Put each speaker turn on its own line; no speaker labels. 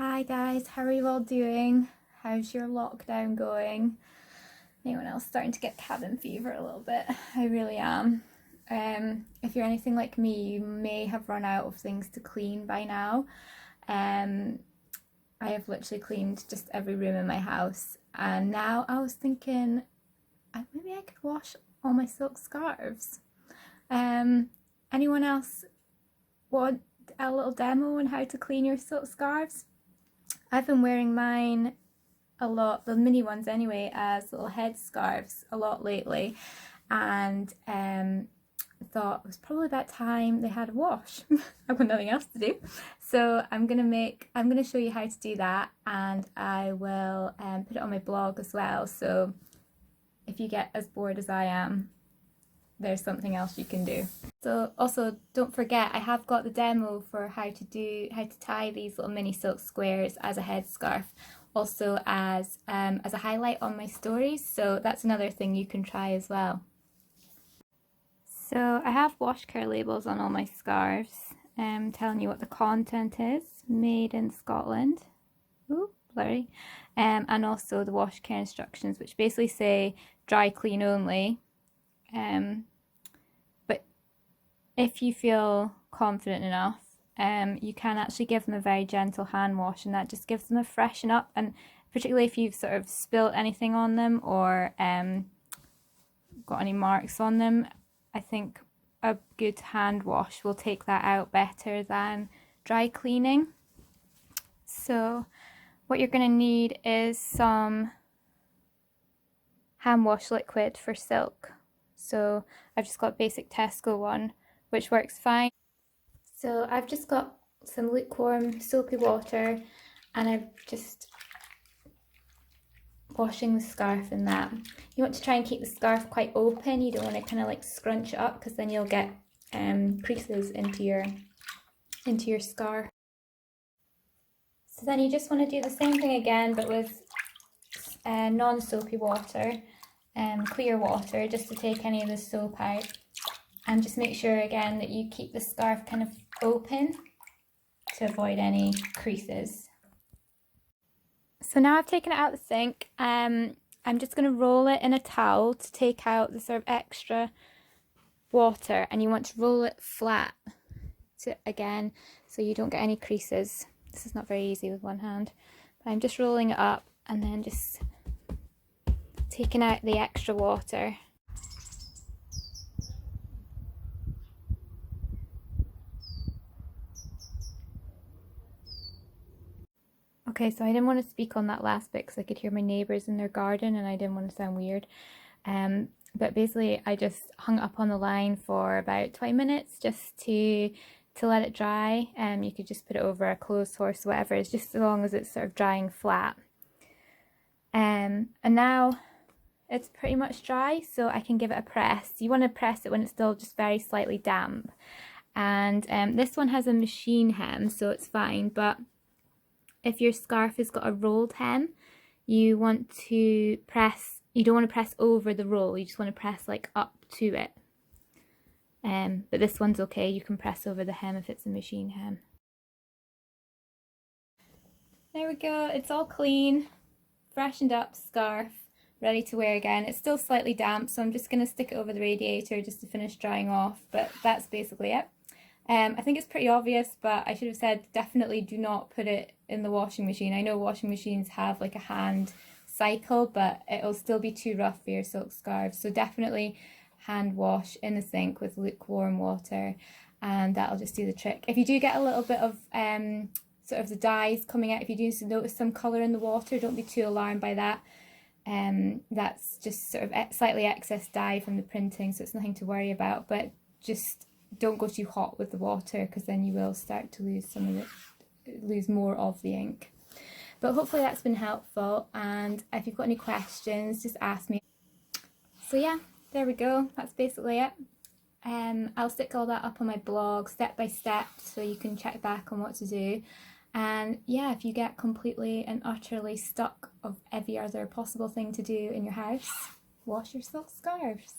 Hi guys, how are you all doing? How's your lockdown going? Anyone else starting to get cabin fever a little bit? I really am. If you're anything like me, you may have run out of things to clean by now. I have literally cleaned just every room in my house, and now I was thinking maybe I could wash all my silk scarves. Anyone else want a little demo on how to clean your silk scarves? I've been wearing mine a lot, the mini ones anyway, as little head scarves a lot lately, and thought it was probably about time they had a wash. I've got nothing else to do, so I'm gonna show you how to do that, and I will put it on my blog as well, so if you get as bored as I am, there's something else you can do. So also don't forget, I have got the demo for how to tie these little mini silk squares as a headscarf, also as a highlight on my stories, so that's another thing you can try as well. So I have wash care labels on all my scarves, telling you what the content is, made in Scotland. Ooh, blurry. And also the wash care instructions, which basically say dry clean only. But if you feel confident enough, you can actually give them a very gentle hand wash, and that just gives them a freshen up, and particularly if you've sort of spilt anything on them or got any marks on them, I think a good hand wash will take that out better than dry cleaning. So what you're going to need is some hand wash liquid for silk. So I've just got basic Tesco one, which works fine. So I've just got some lukewarm soapy water, and I'm just washing the scarf in that. You want to try and keep the scarf quite open. You don't want to kind of like scrunch it up, because then you'll get creases into your scarf. So then you just want to do the same thing again, but with non-soapy water, clear water, just to take any of the soap out, and just make sure again that you keep the scarf kind of open to avoid any creases. So now I've taken it out of the sink. I'm just going to roll it in a towel to take out the sort of extra water, and you want to roll it flat again so you don't get any creases. This is not very easy with one hand, but I'm just rolling it up and then just taking out the extra water. Okay, so I didn't want to speak on that last bit because I could hear my neighbours in their garden and I didn't want to sound weird. But basically I just hung it up on the line for about 20 minutes just to let it dry. You could just put it over a clothes horse, whatever, it's just as long as it's sort of drying flat. And now it's pretty much dry, so I can give it a press. You want to press it when it's still just very slightly damp. And this one has a machine hem, so it's fine, but if your scarf has got a rolled hem, you want to press, you don't want to press over the roll, you just want to press like up to it. But this one's okay, you can press over the hem if it's a machine hem. There we go, it's all clean, freshened up scarf, ready to wear again. It's still slightly damp, so I'm just going to stick it over the radiator just to finish drying off, but that's basically it. I think it's pretty obvious, but I should have said definitely do not put it in the washing machine. I know washing machines have like a hand cycle, but it'll still be too rough for your silk scarves. So definitely hand wash in the sink with lukewarm water, and that'll just do the trick. If you do get a little bit of sort of the dyes coming out, if you do notice some colour in the water, don't be too alarmed by that. That's just sort of slightly excess dye from the printing, so it's nothing to worry about, but just don't go too hot with the water, because then you will start to lose more of the ink. But hopefully that's been helpful, and if you've got any questions, just ask me. So yeah, there we go, that's basically it. I'll stick all that up on my blog step by step, so you can check back on what to do. And yeah, if you get completely and utterly stuck of every other possible thing to do in your house, wash your silk scarves.